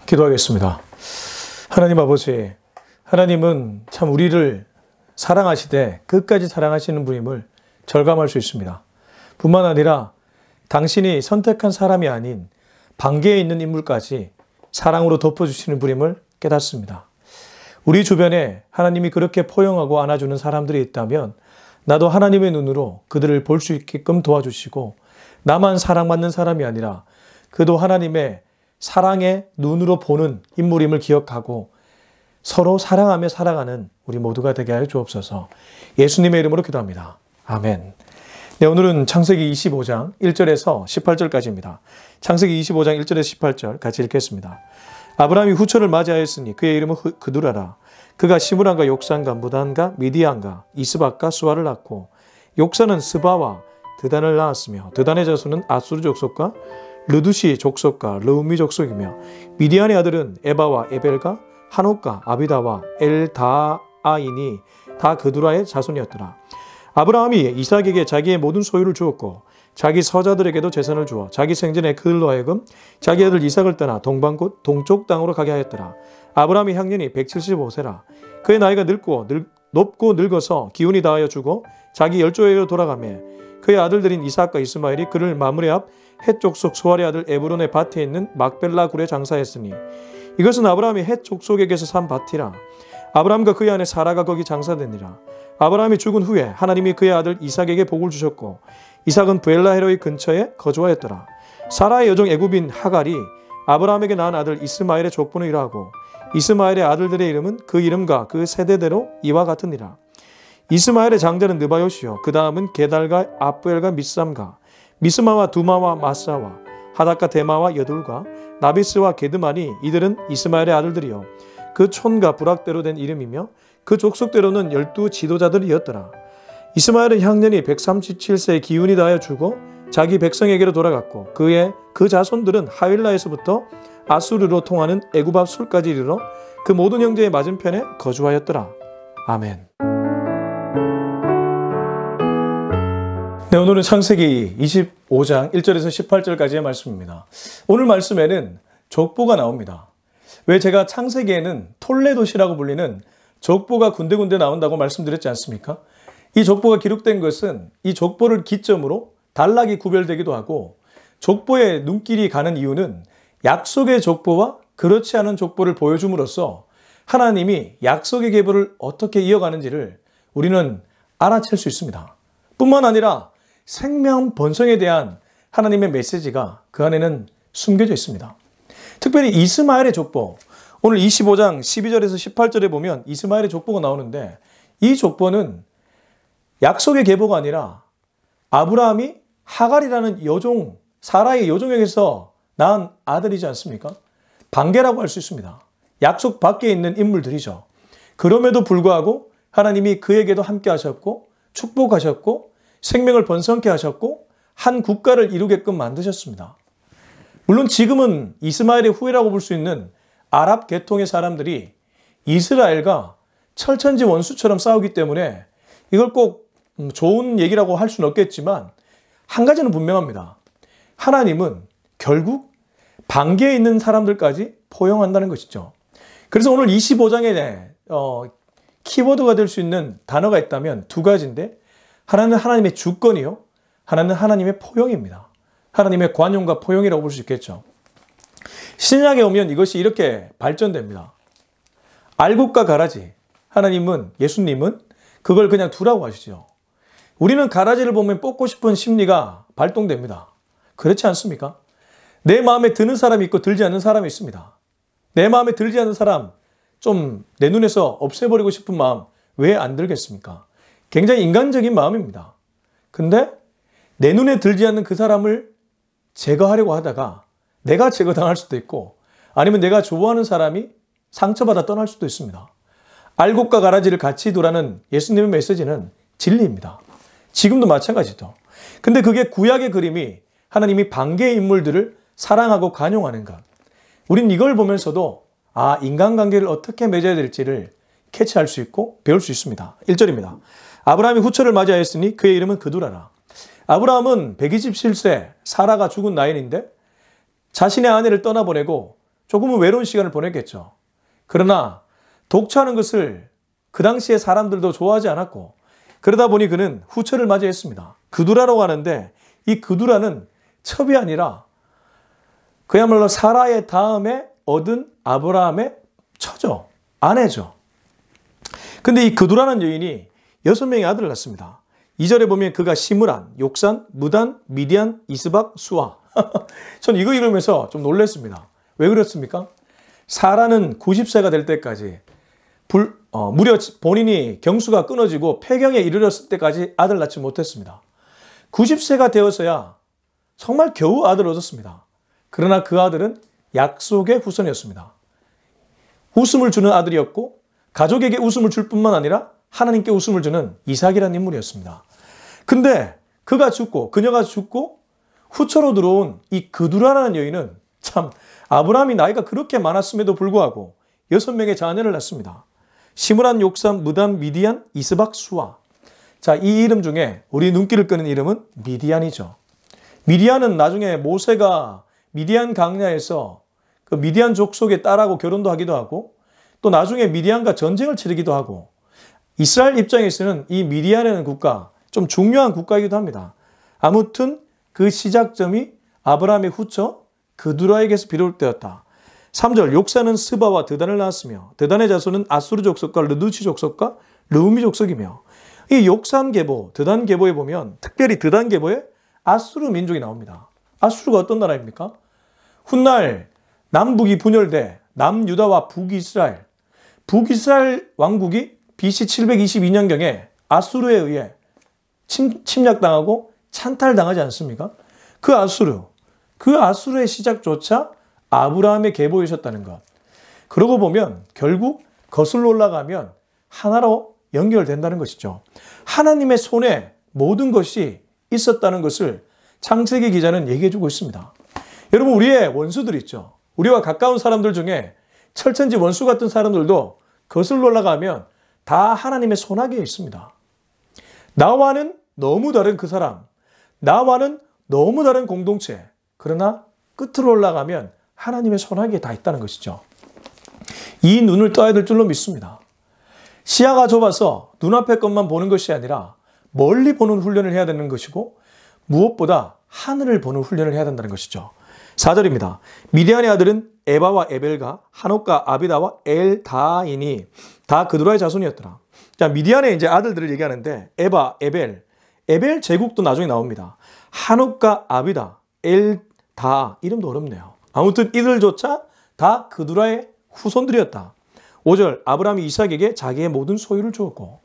기도하겠습니다. 하나님 아버지, 하나님은 참 우리를 사랑하시되 끝까지 사랑하시는 분임을 절감할 수 있습니다. 뿐만 아니라 당신이 선택한 사람이 아닌 반개에 있는 인물까지 사랑으로 덮어주시는 분임을 깨닫습니다. 우리 주변에 하나님이 그렇게 포용하고 안아주는 사람들이 있다면 나도 하나님의 눈으로 그들을 볼 수 있게끔 도와주시고 나만 사랑받는 사람이 아니라 그도 하나님의 사랑의 눈으로 보는 인물임을 기억하고 서로 사랑하며 살아가는 우리 모두가 되게 하여 주옵소서. 예수님의 이름으로 기도합니다. 아멘. 네, 오늘은 창세기 25장 1절에서 18절까지입니다. 창세기 25장 1절에서 18절 같이 읽겠습니다. 아브라함이 후처를 맞이하였으니 그의 이름은 그두라라. 그가 시므란과 욕산과 무단과 미디안과 이스박과 수아를 낳고 욕산은 스바와 드단을 낳았으며 드단의 자손은 아수르 족속과 르두시 족속과 르움미 족속이며 미디안의 아들은 에바와 에벨과 한옥과 아비다와 엘다아이니 다 그두라의 자손이었더라. 아브라함이 이삭에게 자기의 모든 소유를 주었고 자기 서자들에게도 재산을 주어 자기 생전에 그들로 하여금 자기 아들 이삭을 떠나 동방곳 동쪽 땅으로 가게 하였더라. 아브라함의 향년이 175세라. 그의 나이가 높고 늙어서 기운이 다하여 죽어 자기 열조에게로 돌아가며 그의 아들들인 이삭과 이스마엘이 그를 마므레 앞 헷 족속 수알의 아들 에브론의 밭에 있는 막벨라 굴에 장사했으니 이것은 아브라함이 헷 족속에게서 산 밭이라. 아브라함과 그의 아내 사라가 거기 장사되니라. 아브라함이 죽은 후에 하나님이 그의 아들 이삭에게 복을 주셨고 이삭은 브엘라헤로의 근처에 거주하였더라. 사라의 여종 애굽인 하갈이 아브라함에게 낳은 아들 이스마엘의 족보는 이러하고 이스마엘의 아들들의 이름은 그 이름과 그 세대대로 이와 같으니라. 이스마엘의 장자는 느바요시요 그 다음은 게달과 아브엘과 미스함과 미스마와 두마와 마사와 하닷과 데마와 여둘과 나비스와 게드만이 이들은 이스마엘의 아들들이요 그 촌과 부락대로 된 이름이며 그 족속대로는 12 지도자들이었더라. 이스마엘은 향년이 137세의 기운이 다하여 죽어 자기 백성에게로 돌아갔고 그 자손들은 하윌라에서부터 아수르로 통하는 애굽 앞 술까지 이르러 그 모든 형제의 맞은편에 거주하였더라. 아멘. 네, 오늘은 창세기 25장 1절에서 18절까지의 말씀입니다. 오늘 말씀에는 족보가 나옵니다. 왜 제가 창세기에는 톨레도시라고 불리는 족보가 군데군데 나온다고 말씀드렸지 않습니까? 이 족보가 기록된 것은 이 족보를 기점으로 단락이 구별되기도 하고 족보에 눈길이 가는 이유는 약속의 족보와 그렇지 않은 족보를 보여줌으로써 하나님이 약속의 계보를 어떻게 이어가는지를 우리는 알아챌 수 있습니다. 뿐만 아니라 생명 번성에 대한 하나님의 메시지가 그 안에는 숨겨져 있습니다. 특별히 이스마엘의 족보, 오늘 25장 12절에서 18절에 보면 이스마엘의 족보가 나오는데 이 족보는 약속의 계보가 아니라 아브라함이 하갈이라는 여종, 사라의 여종에게서 낳은 아들이지 않습니까? 반개라고 할 수 있습니다. 약속 밖에 있는 인물들이죠. 그럼에도 불구하고 하나님이 그에게도 함께 하셨고 축복하셨고 생명을 번성케 하셨고 한 국가를 이루게끔 만드셨습니다. 물론 지금은 이스마엘의 후예라고 볼 수 있는 아랍 계통의 사람들이 이스라엘과 철천지 원수처럼 싸우기 때문에 이걸 꼭 좋은 얘기라고 할 수는 없겠지만 한 가지는 분명합니다. 하나님은 결국 반개에 있는 사람들까지 포용한다는 것이죠. 그래서 오늘 25장에 키워드가 될 수 있는 단어가 있다면 두 가지인데 하나는 하나님의 주권이요. 하나는 하나님의 포용입니다. 하나님의 관용과 포용이라고 볼 수 있겠죠. 신약에 오면 이것이 이렇게 발전됩니다. 알곡과 가라지. 하나님은, 예수님은 그걸 그냥 두라고 하시죠. 우리는 가라지를 보면 뽑고 싶은 심리가 발동됩니다. 그렇지 않습니까? 내 마음에 드는 사람이 있고 들지 않는 사람이 있습니다. 내 마음에 들지 않는 사람 좀 내 눈에서 없애버리고 싶은 마음 왜 안 들겠습니까? 굉장히 인간적인 마음입니다. 근데 내 눈에 들지 않는 그 사람을 제거하려고 하다가 내가 제거당할 수도 있고 아니면 내가 좋아하는 사람이 상처받아 떠날 수도 있습니다. 알곡과 가라지를 같이 두라는 예수님의 메시지는 진리입니다. 지금도 마찬가지죠. 근데 그게 구약의 그림이 하나님이 반개의 인물들을 사랑하고 관용하는 것. 우린 이걸 보면서도 인간관계를 어떻게 맺어야 될지를 캐치할 수 있고 배울 수 있습니다. 1절입니다. 아브라함이 후처를 맞이하였으니 그의 이름은 그두라라. 아브라함은 127세 사라가 죽은 나이인데 자신의 아내를 떠나보내고 조금은 외로운 시간을 보냈겠죠. 그러나 독처하는 것을 그 당시에 사람들도 좋아하지 않았고 그러다 보니 그는 후처를 맞이했습니다. 그두라라고 하는데 이 그두라는 첩이 아니라 그야말로 사라의 다음에 얻은 아브라함의 처죠. 아내죠. 근데 이 그두라는 여인이 6명의 아들을 낳습니다. 2절에 보면 그가 시므란, 욕산, 무단, 미디안, 이스박, 수아. 전 이거 읽으면서 좀 놀랐습니다. 왜 그렇습니까? 사라는 90세가 될 때까지 무려 본인이 경수가 끊어지고 폐경에 이르렀을 때까지 아들 낳지 못했습니다. 90세가 되어서야 정말 겨우 아들을 얻었습니다. 그러나 그 아들은 약속의 후손이었습니다. 웃음을 주는 아들이었고 가족에게 웃음을 줄 뿐만 아니라 하나님께 웃음을 주는 이삭이라는 인물이었습니다. 근데 그녀가 죽고 후처로 들어온 이 그두라라는 여인은 참 아브라함이 나이가 그렇게 많았음에도 불구하고 6명의 자녀를 낳습니다. 시므란, 욕산, 무단, 미디안, 이스박, 수아. 자, 이 이름 중에 우리 눈길을 끄는 이름은 미디안이죠. 미디안은 나중에 모세가 미디안 강야에서 그 미디안 족속의 딸하고 결혼도 하기도 하고 또 나중에 미디안과 전쟁을 치르기도 하고 이스라엘 입장에서는 이 미디안이라는 국가 좀 중요한 국가이기도 합니다. 아무튼 그 시작점이 아브라함의 후처 그두라에게서 비롯되었다. 3절 욕사는 스바와 드단을 낳았으며 드단의 자손은 아수르 족속과 르두시 족속과 르우미 족속이며 이 욕산 계보, 드단 계보에 보면 특별히 드단 계보에 아수르 민족이 나옵니다. 아수르가 어떤 나라입니까? 훗날 남북이 분열돼 남유다와 북이스라엘 왕국이 BC 722년경에 아수르에 의해 침략당하고 찬탈당하지 않습니까? 그 아수르의 시작조차 아브라함의 계보이셨다는 것. 그러고 보면 결국 거슬러 올라가면 하나로 연결된다는 것이죠. 하나님의 손에 모든 것이 있었다는 것을 창세기 기자는 얘기해주고 있습니다. 여러분, 우리의 원수들 있죠. 우리와 가까운 사람들 중에 철천지 원수 같은 사람들도 거슬러 올라가면 다 하나님의 손아귀에 있습니다. 나와는 너무 다른 그 사람, 나와는 너무 다른 공동체, 그러나 끝으로 올라가면 하나님의 손아귀에 다 있다는 것이죠. 이 눈을 떠야 될 줄로 믿습니다. 시야가 좁아서 눈앞의 것만 보는 것이 아니라 멀리 보는 훈련을 해야 되는 것이고 무엇보다 하늘을 보는 훈련을 해야 된다는 것이죠. 4절입니다. 미디안의 아들은 에바와 에벨과 하녹과 아비다와 엘다인이 다 그두라의 자손이었더라. 자, 미디안의 이제 아들들을 얘기하는데 에바, 에벨 제국도 나중에 나옵니다. 하녹과 아비다, 엘다, 이름도 어렵네요. 아무튼 이들조차 다 그두라의 후손들이었다. 5절 아브라함이 이삭에게 자기의 모든 소유를 주었고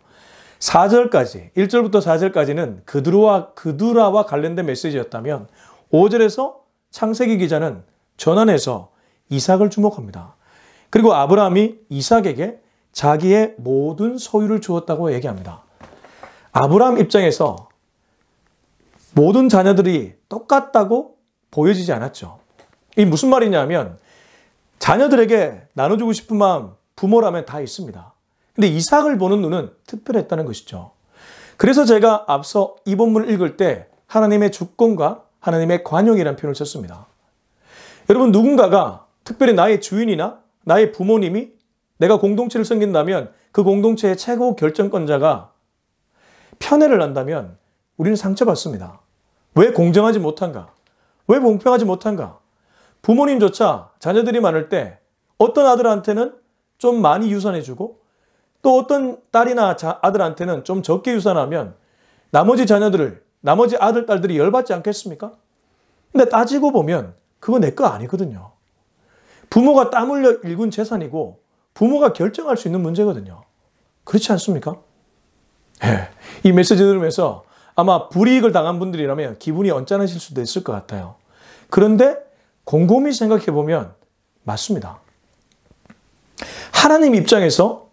4절까지 1절부터 4절까지는 그두라와 관련된 메시지였다면 5절에서 창세기 기자는 전환해서 이삭을 주목합니다. 그리고 아브라함이 이삭에게 자기의 모든 소유를 주었다고 얘기합니다. 아브라함 입장에서 모든 자녀들이 똑같다고 보여지지 않았죠. 이 무슨 말이냐면 자녀들에게 나눠주고 싶은 마음 부모라면 다 있습니다. 근데 이삭을 보는 눈은 특별했다는 것이죠. 그래서 제가 앞서 이 본문을 읽을 때 하나님의 주권과 하나님의 관용이라는 표현을 썼습니다. 여러분, 누군가가 특별히 나의 주인이나 나의 부모님이 내가 공동체를 섬긴다면 그 공동체의 최고 결정권자가 편애를 한다면 우리는 상처받습니다. 왜 공정하지 못한가? 왜 공평하지 못한가? 부모님조차 자녀들이 많을 때 어떤 아들한테는 좀 많이 유산해주고 또 어떤 딸이나 아들한테는 좀 적게 유산하면 나머지 아들, 딸들이 열받지 않겠습니까? 근데 따지고 보면 그거 내 거 아니거든요. 부모가 땀 흘려 일군 재산이고 부모가 결정할 수 있는 문제거든요. 그렇지 않습니까? 네. 이 메시지 들으면서 아마 불이익을 당한 분들이라면 기분이 언짢으실 수도 있을 것 같아요. 그런데 곰곰이 생각해 보면 맞습니다. 하나님 입장에서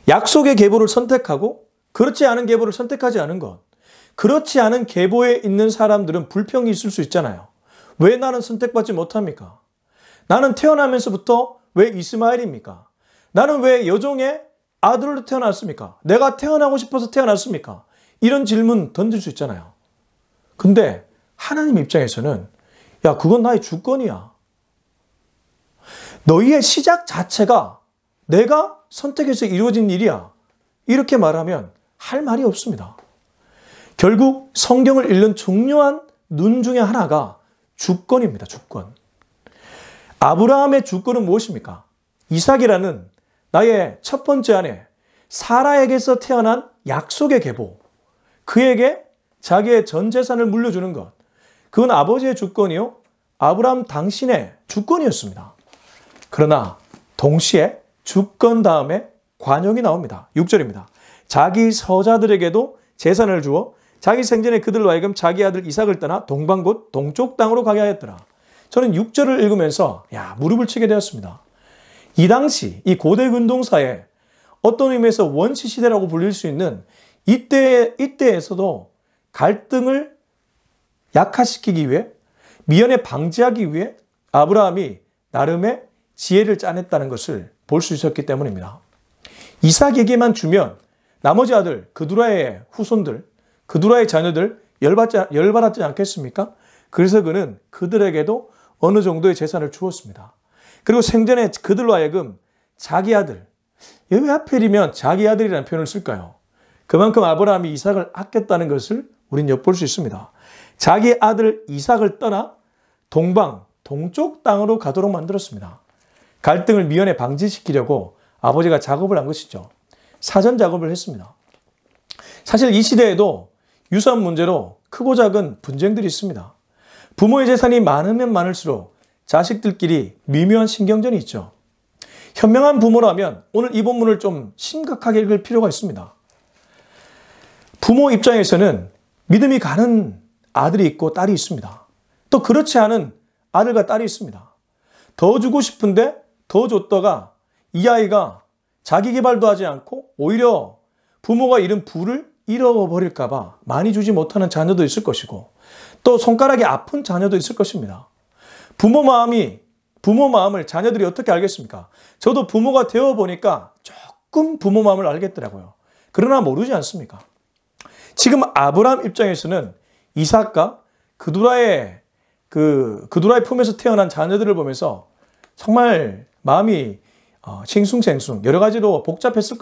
약속의 계보를 선택하고 그렇지 않은 계보를 선택하지 않은 것, 그렇지 않은 계보에 있는 사람들은 불평이 있을 수 있잖아요. 왜 나는 선택받지 못합니까? 나는 태어나면서부터 왜 이스마엘입니까? 나는 왜 여종의 아들로 태어났습니까? 내가 태어나고 싶어서 태어났습니까? 이런 질문 던질 수 있잖아요. 근데 하나님 입장에서는 야, 그건 나의 주권이야. 너희의 시작 자체가 내가 선택해서 이루어진 일이야. 이렇게 말하면 할 말이 없습니다. 결국 성경을 읽는 중요한 눈 중에 하나가 주권입니다. 주권. 아브라함의 주권은 무엇입니까? 이삭이라는 나의 첫 번째 아내 사라에게서 태어난 약속의 계보, 그에게 자기의 전 재산을 물려주는 것, 그건 아버지의 주권이요 아브라함 당신의 주권이었습니다. 그러나 동시에 주권 다음에 관용이 나옵니다. 6절입니다. 자기 서자들에게도 재산을 주어 자기 생전에 그들로 하여금 자기 아들 이삭을 떠나 동방 곧 동쪽 땅으로 가게 하였더라. 저는 6절을 읽으면서 무릎을 치게 되었습니다. 이 당시 이 고대 근동사에 어떤 의미에서 원시 시대라고 불릴 수 있는 이때에서도 갈등을 약화시키기 위해, 미연에 방지하기 위해 아브라함이 나름의 지혜를 짜냈다는 것을 볼 수 있었기 때문입니다. 이삭에게만 주면 나머지 아들, 그두라의 후손들, 그두라의 자녀들 열받았지 않겠습니까? 그래서 그는 그들에게도 어느 정도의 재산을 주었습니다. 그리고 생전에 그들로 하여금 자기 아들, 왜 하필이면 자기 아들이라는 표현을 쓸까요? 그만큼 아브라함이 이삭을 아꼈다는 것을 우린 엿볼 수 있습니다. 자기 아들 이삭을 떠나 동쪽 땅으로 가도록 만들었습니다. 갈등을 미연에 방지시키려고 아버지가 작업을 한 것이죠. 사전 작업을 했습니다. 사실 이 시대에도 유산 문제로 크고 작은 분쟁들이 있습니다. 부모의 재산이 많으면 많을수록 자식들끼리 미묘한 신경전이 있죠. 현명한 부모라면 오늘 이 본문을 좀 심각하게 읽을 필요가 있습니다. 부모 입장에서는 믿음이 가는 아들이 있고 딸이 있습니다. 또 그렇지 않은 아들과 딸이 있습니다. 더 주고 싶은데 더 줬다가 이 아이가 자기 개발도 하지 않고 오히려 부모가 잃은 부를 잃어버릴까 봐 많이 주지 못하는 자녀도 있을 것이고, 또 손가락이 아픈 자녀도 있을 것입니다. 부모 마음을 자녀들이 어떻게 알겠습니까? 저도 부모가 되어보니까 조금 부모 마음을 알겠더라고요. 그러나 모르지 않습니까? 지금 아브라함 입장에서는 이삭과 그두라의 품에서 태어난 자녀들을 보면서 정말 마음이 싱숭생숭 여러 가지로 복잡했을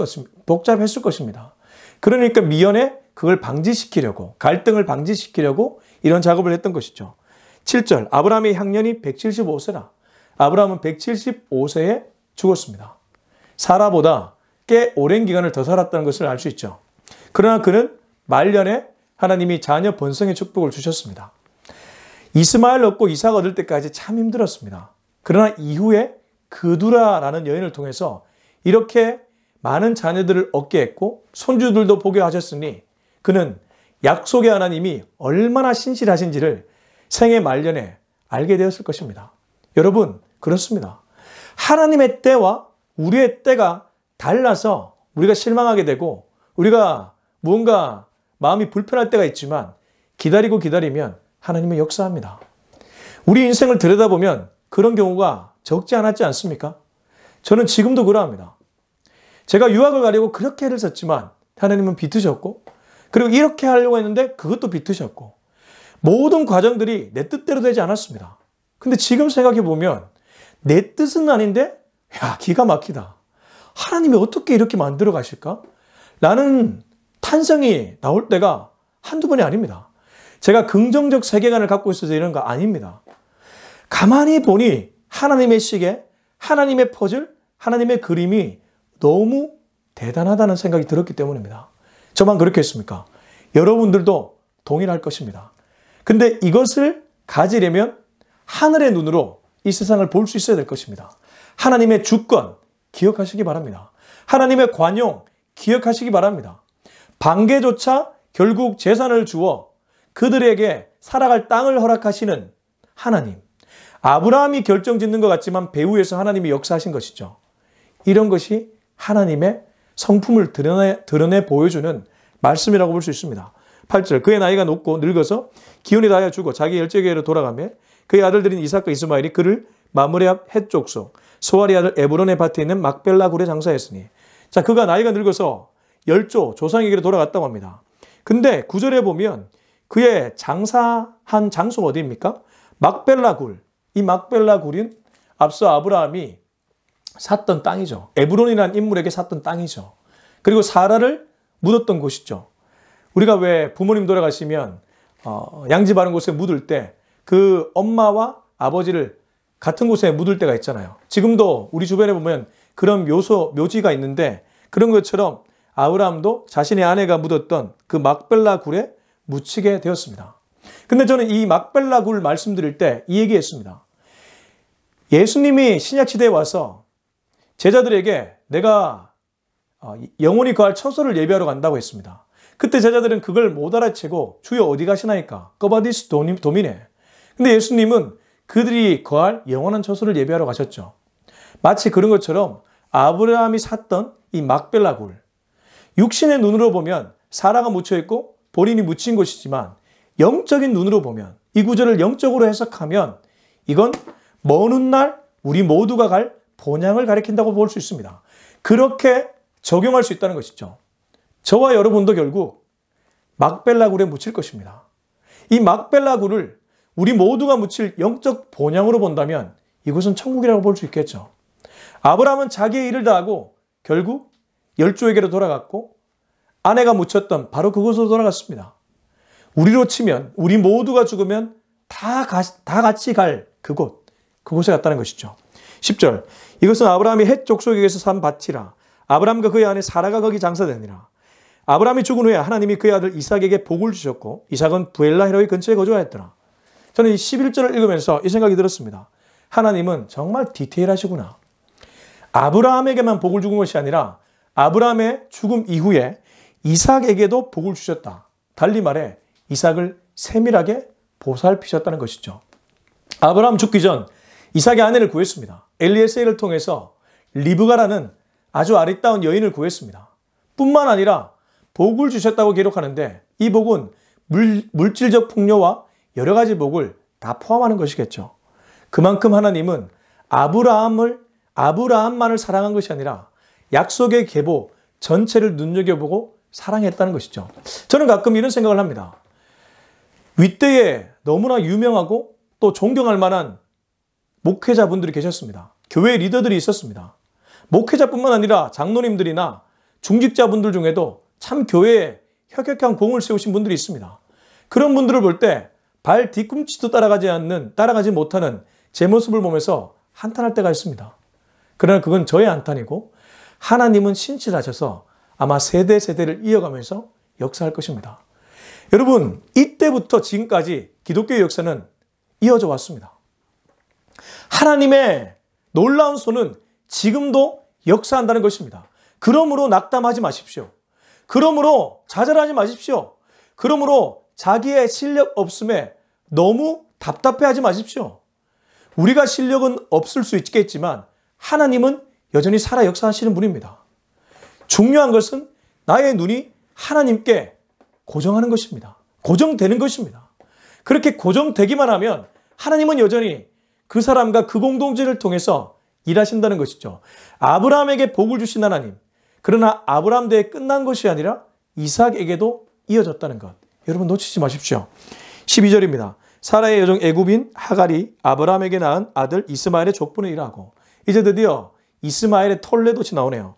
것입니다. 그러니까 미연에 그걸 방지시키려고, 갈등을 방지시키려고 이런 작업을 했던 것이죠. 7절, 아브라함의 향년이 175세라. 아브라함은 175세에 죽었습니다. 사라보다 꽤 오랜 기간을 더 살았다는 것을 알 수 있죠. 그러나 그는 말년에 하나님이 자녀 번성의 축복을 주셨습니다. 이스마엘 얻고 이삭 얻을 때까지 참 힘들었습니다. 그러나 이후에 그두라라는 여인을 통해서 이렇게 많은 자녀들을 얻게 했고 손주들도 보게 하셨으니 그는 약속의 하나님이 얼마나 신실하신지를 생애 말년에 알게 되었을 것입니다. 여러분, 그렇습니다. 하나님의 때와 우리의 때가 달라서 우리가 실망하게 되고 우리가 무언가 마음이 불편할 때가 있지만 기다리면 하나님은 역사합니다. 우리 인생을 들여다보면 그런 경우가 적지 않았지 않습니까? 저는 지금도 그러합니다. 제가 유학을 가려고 그렇게 애를 썼지만 하나님은 비트셨고, 그리고 이렇게 하려고 했는데 그것도 비트셨고, 모든 과정들이 내 뜻대로 되지 않았습니다. 근데 지금 생각해 보면 내 뜻은 아닌데 기가 막히다. 하나님이 어떻게 이렇게 만들어 가실까? 라는 탄성이 나올 때가 한두 번이 아닙니다. 제가 긍정적 세계관을 갖고 있어서 이런 거 아닙니다. 가만히 보니 하나님의 시계, 하나님의 퍼즐, 하나님의 그림이 너무 대단하다는 생각이 들었기 때문입니다. 저만 그렇게 했습니까? 여러분들도 동일할 것입니다. 근데 이것을 가지려면 하늘의 눈으로 이 세상을 볼 수 있어야 될 것입니다. 하나님의 주권 기억하시기 바랍니다. 하나님의 관용 기억하시기 바랍니다. 방계조차 결국 재산을 주어 그들에게 살아갈 땅을 허락하시는 하나님. 아브라함이 결정짓는 것 같지만 배후에서 하나님이 역사하신 것이죠. 이런 것이 하나님의 성품을 드러내 보여주는 말씀이라고 볼 수 있습니다. 8절, 그의 나이가 높고 늙어서 기운이 다하여 죽어 자기 열제계로 돌아가며 그의 아들들인 이삭과 이스마엘이 그를 마므레 앞 헷족속 소알의 아들 에브론의 밭에 있는 막벨라 굴에 장사했으니. 자, 그가 나이가 늙어서 열조 조상에게로 돌아갔다고 합니다. 근데 9절에 보면 그의 장사한 장소가 어디입니까? 막벨라 굴. 이 막벨라 굴은 앞서 아브라함이 샀던 땅이죠. 에브론이라는 인물에게 샀던 땅이죠. 그리고 사라를 묻었던 곳이죠. 우리가 왜 부모님 돌아가시면 양지 바른 곳에 묻을 때 그 엄마와 아버지를 같은 곳에 묻을 때가 있잖아요. 지금도 우리 주변에 보면 그런 묘지가 있는데 그런 것처럼 아브라함도 자신의 아내가 묻었던 그 막벨라 굴에 묻히게 되었습니다. 근데 저는 이 막벨라 굴 말씀드릴 때 이 얘기했습니다. 예수님이 신약시대에 와서 제자들에게 내가 영원히 거할 처소를 예비하러 간다고 했습니다. 그때 제자들은 그걸 못 알아채고 주여 어디 가시나이까? 꺼바디스 도미네. 근데 예수님은 그들이 거할 영원한 처소를 예비하러 가셨죠. 마치 그런 것처럼 아브라함이 샀던 이 막벨라 굴. 육신의 눈으로 보면 사라가 묻혀있고 본인이 묻힌 곳이지만 영적인 눈으로 보면 이 구절을 영적으로 해석하면 이건 먼 훗날 우리 모두가 갈 본향을 가리킨다고 볼 수 있습니다. 그렇게 적용할 수 있다는 것이죠. 저와 여러분도 결국 막벨라 굴에 묻힐 것입니다. 이 막벨라 굴을 우리 모두가 묻힐 영적 본향으로 본다면 이곳은 천국이라고 볼 수 있겠죠. 아브라함은 자기의 일을 다하고 결국 열조에게로 돌아갔고 아내가 묻혔던 바로 그곳으로 돌아갔습니다. 우리로 치면 우리 모두가 죽으면 다 같이 갈 그곳에 갔다는 것이죠. 10절 이것은 아브라함이 헷 족속에게서 산 밭이라 아브라함과 그의 아내 사라가 거기 장사되니라. 아브라함이 죽은 후에 하나님이 그의 아들 이삭에게 복을 주셨고 이삭은 부엘라헤로이 근처에 거주하였더라. 저는 이 11절을 읽으면서 이 생각이 들었습니다. 하나님은 정말 디테일하시구나. 아브라함에게만 복을 주는 것이 아니라 아브라함의 죽음 이후에 이삭에게도 복을 주셨다. 달리 말해 이삭을 세밀하게 보살피셨다는 것이죠. 아브라함 죽기 전 이삭의 아내를 구했습니다. 엘리에셀을 통해서 리브가라는 아주 아리따운 여인을 구했습니다. 뿐만 아니라 복을 주셨다고 기록하는데 이 복은 물질적 풍요와 여러 가지 복을 다 포함하는 것이겠죠. 그만큼 하나님은 아브라함만을 사랑한 것이 아니라 약속의 계보 전체를 눈여겨보고 사랑했다는 것이죠. 저는 가끔 이런 생각을 합니다. 윗대에 너무나 유명하고 또 존경할 만한 목회자분들이 계셨습니다. 교회 리더들이 있었습니다. 목회자뿐만 아니라 장로님들이나 중직자분들 중에도 참 교회에 혁혁한 공을 세우신 분들이 있습니다. 그런 분들을 볼 때 발 뒤꿈치도 따라가지 못하는 제 모습을 보면서 한탄할 때가 있습니다. 그러나 그건 저의 한탄이고 하나님은 신실하셔서 아마 세대를 이어가면서 역사할 것입니다. 여러분, 이때부터 지금까지 기독교의 역사는 이어져 왔습니다. 하나님의 놀라운 손은 지금도 역사한다는 것입니다. 그러므로 낙담하지 마십시오. 그러므로 좌절하지 마십시오. 그러므로 자기의 실력 없음에 너무 답답해하지 마십시오. 우리가 실력은 없을 수 있겠지만 하나님은 여전히 살아 역사하시는 분입니다. 중요한 것은 나의 눈이 하나님께 고정하는 것입니다. 고정되는 것입니다. 그렇게 고정되기만 하면 하나님은 여전히 그 사람과 그 공동체를 통해서 일하신다는 것이죠. 아브라함에게 복을 주신 하나님. 그러나 아브라함 대에 끝난 것이 아니라 이삭에게도 이어졌다는 것. 여러분 놓치지 마십시오. 12절입니다. 사라의 여종 애굽인 하갈이 아브라함에게 낳은 아들 이스마엘의 족분을 일하고 이제 드디어 이스마엘의 톨레도시 나오네요.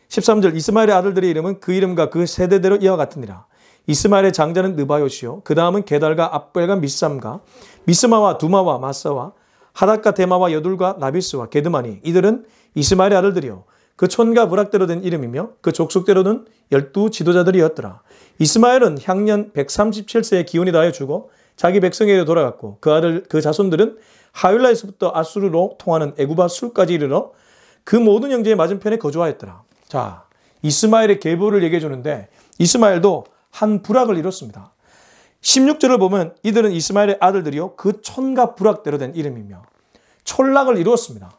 13절 이스마엘의 아들들의 이름은 그 이름과 그 세대대로 이와 같으니라. 이스마엘의 장자는 느바요시요 그 다음은 게달과 압벨과 미삼과 미스마와 두마와 마사와 하닷과 데마와 여둘과 나비스와 게드마니 이들은 이스마엘의 아들들이요 그 촌과 부락대로 된 이름이며 그 족속대로는 12 지도자들이었더라. 이스마엘은 향년 137세에 기운이 다하여 죽어 자기 백성에게로 돌아갔고 그 자손들은 하윌라에서부터 아수르로 통하는 애굽과 술까지 이르러 그 모든 형제의 맞은편에 거주하였더라. 자, 이스마엘의 계보를 얘기해 주는데 이스마엘도 한 부락을 이뤘습니다. 16절을 보면 이들은 이스마엘의 아들들이요 그 촌과 부락대로 된 이름이며 촌락을 이루었습니다.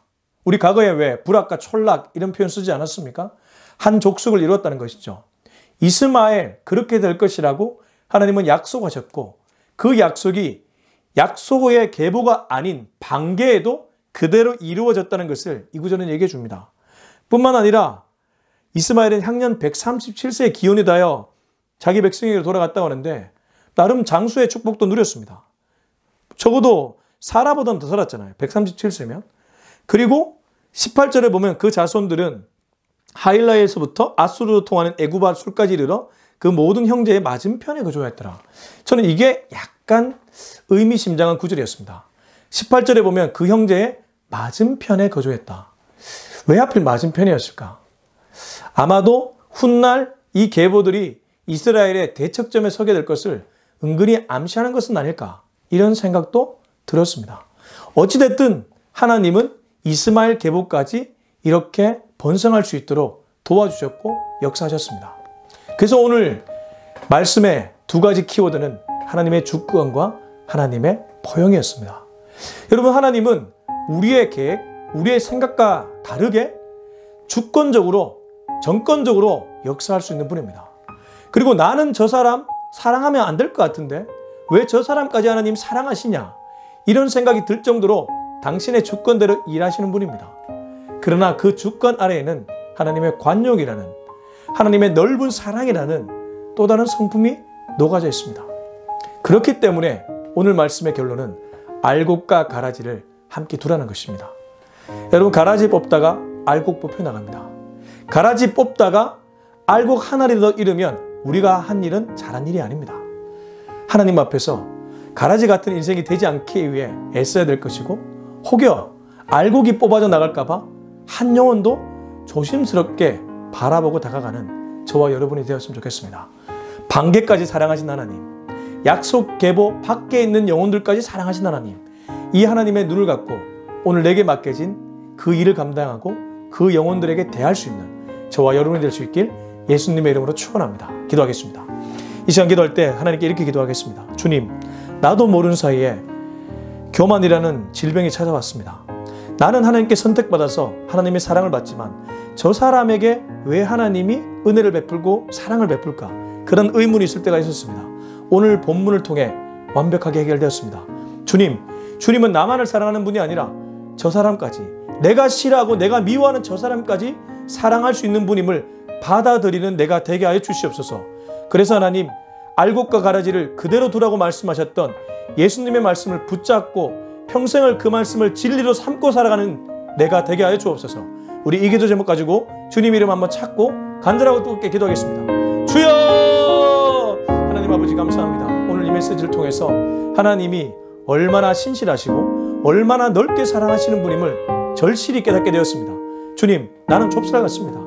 우리 과거에 왜 부락과 촌락 이런 표현 쓰지 않았습니까? 한 족속을 이루었다는 것이죠. 이스마엘 그렇게 될 것이라고 하나님은 약속하셨고 그 약속이 약속의 계보가 아닌 반계에도 그대로 이루어졌다는 것을 이 구절은 얘기해 줍니다. 뿐만 아니라 이스마엘은 향년 137세의 기원이 다여 자기 백성에게로 돌아갔다고 하는데 나름 장수의 축복도 누렸습니다. 적어도 사라보다는 더 살았잖아요. 137세면. 그리고 18절에 보면 그 자손들은 하일라에서부터 아수르로 통하는 애굽 술까지 이르러 그 모든 형제의 맞은편에 거주하였더라. 저는 이게 약간 의미심장한 구절이었습니다. 18절에 보면 그 형제의 맞은편에 거주했다. 왜 하필 맞은편이었을까? 아마도 훗날 이 계보들이 이스라엘의 대척점에 서게 될 것을 은근히 암시하는 것은 아닐까, 이런 생각도 들었습니다. 어찌됐든 하나님은 이스마엘 계보까지 이렇게 번성할 수 있도록 도와주셨고 역사하셨습니다. 그래서 오늘 말씀의 두 가지 키워드는 하나님의 주권과 하나님의 포용이었습니다. 여러분, 하나님은 우리의 계획, 우리의 생각과 다르게 주권적으로, 정권적으로 역사할 수 있는 분입니다. 그리고 나는 저 사람 사랑하면 안 될 것 같은데 왜 저 사람까지 하나님 사랑하시냐, 이런 생각이 들 정도로 당신의 주권대로 일하시는 분입니다. 그러나 그 주권 아래에는 하나님의 관용이라는, 하나님의 넓은 사랑이라는 또 다른 성품이 녹아져 있습니다. 그렇기 때문에 오늘 말씀의 결론은 알곡과 가라지를 함께 두라는 것입니다. 여러분, 가라지 뽑다가 알곡 뽑혀 나갑니다. 가라지 뽑다가 알곡 하나라도 잃으면 우리가 한 일은 잘한 일이 아닙니다. 하나님 앞에서 가라지 같은 인생이 되지 않기 위해 애써야 될 것이고, 혹여 알곡이 뽑아져 나갈까 봐 한 영혼도 조심스럽게 바라보고 다가가는 저와 여러분이 되었으면 좋겠습니다. 반개까지 사랑하신 하나님, 약속 계보 밖에 있는 영혼들까지 사랑하신 하나님, 이 하나님의 눈을 갖고 오늘 내게 맡겨진 그 일을 감당하고 그 영혼들에게 대할 수 있는 저와 여러분이 될 수 있길 예수님의 이름으로 축원합니다. 기도하겠습니다. 이 시간 기도할 때 하나님께 이렇게 기도하겠습니다. 주님, 나도 모르는 사이에 교만이라는 질병이 찾아왔습니다. 나는 하나님께 선택받아서 하나님의 사랑을 받지만 저 사람에게 왜 하나님이 은혜를 베풀고 사랑을 베풀까? 그런 의문이 있을 때가 있었습니다. 오늘 본문을 통해 완벽하게 해결되었습니다. 주님은 나만을 사랑하는 분이 아니라 저 사람까지, 내가 싫어하고 내가 미워하는 저 사람까지 사랑할 수 있는 분임을 받아들이는 내가 되게 하여 주시옵소서. 그래서 하나님, 알곡과 가라지를 그대로 두라고 말씀하셨던 예수님의 말씀을 붙잡고 평생을 그 말씀을 진리로 삼고 살아가는 내가 되게 하여 주옵소서. 우리 이 기도 제목 가지고 주님 이름 한번 찾고 간절하고 뜨겁게 기도하겠습니다. 주여! 하나님 아버지, 감사합니다. 오늘 이 메시지를 통해서 하나님이 얼마나 신실하시고 얼마나 넓게 사랑하시는 분임을 절실히 깨닫게 되었습니다. 주님, 나는 좁쌀 같습니다.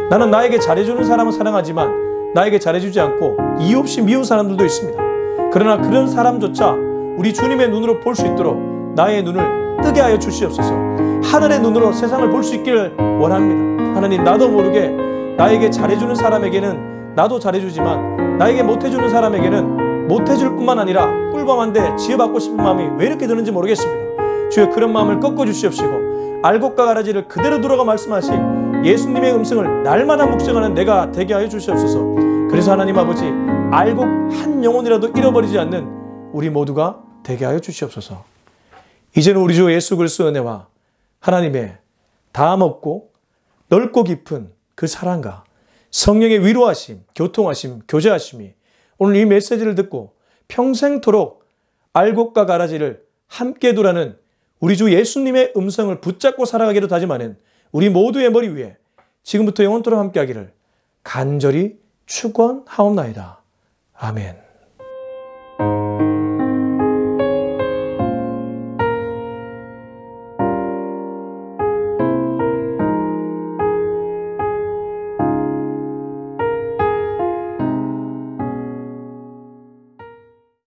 나는 나에게 잘해주는 사람은 사랑하지만 나에게 잘해주지 않고 이유 없이 미운 사람들도 있습니다. 그러나 그런 사람조차 우리 주님의 눈으로 볼 수 있도록 나의 눈을 뜨게 하여 주시옵소서. 하늘의 눈으로 세상을 볼 수 있기를 원합니다. 하나님, 나도 모르게 나에게 잘해주는 사람에게는 나도 잘해주지만 나에게 못해주는 사람에게는 못해줄 뿐만 아니라 꿀밤한데 지어받고 싶은 마음이 왜 이렇게 드는지 모르겠습니다. 주여, 그런 마음을 꺾어주시옵시고 알곡과 가라지를 그대로 두라고 말씀하신 예수님의 음성을 날마다 묵상하는 내가 되게 하여 주시옵소서. 그래서 하나님 아버지, 알곡 한 영혼이라도 잃어버리지 않는 우리 모두가 되게 하여 주시옵소서. 이제는 우리 주 예수 그리스도의 은혜와 하나님의 다함없고 넓고 깊은 그 사랑과 성령의 위로하심, 교통하심, 교제하심이 오늘 이 메시지를 듣고 평생토록 알곡과 가라지를 함께 두라는 우리 주 예수님의 음성을 붙잡고 살아가기로 다짐하는 우리 모두의 머리 위에 지금부터 영원토록 함께하기를 간절히 축원하옵나이다. 아멘.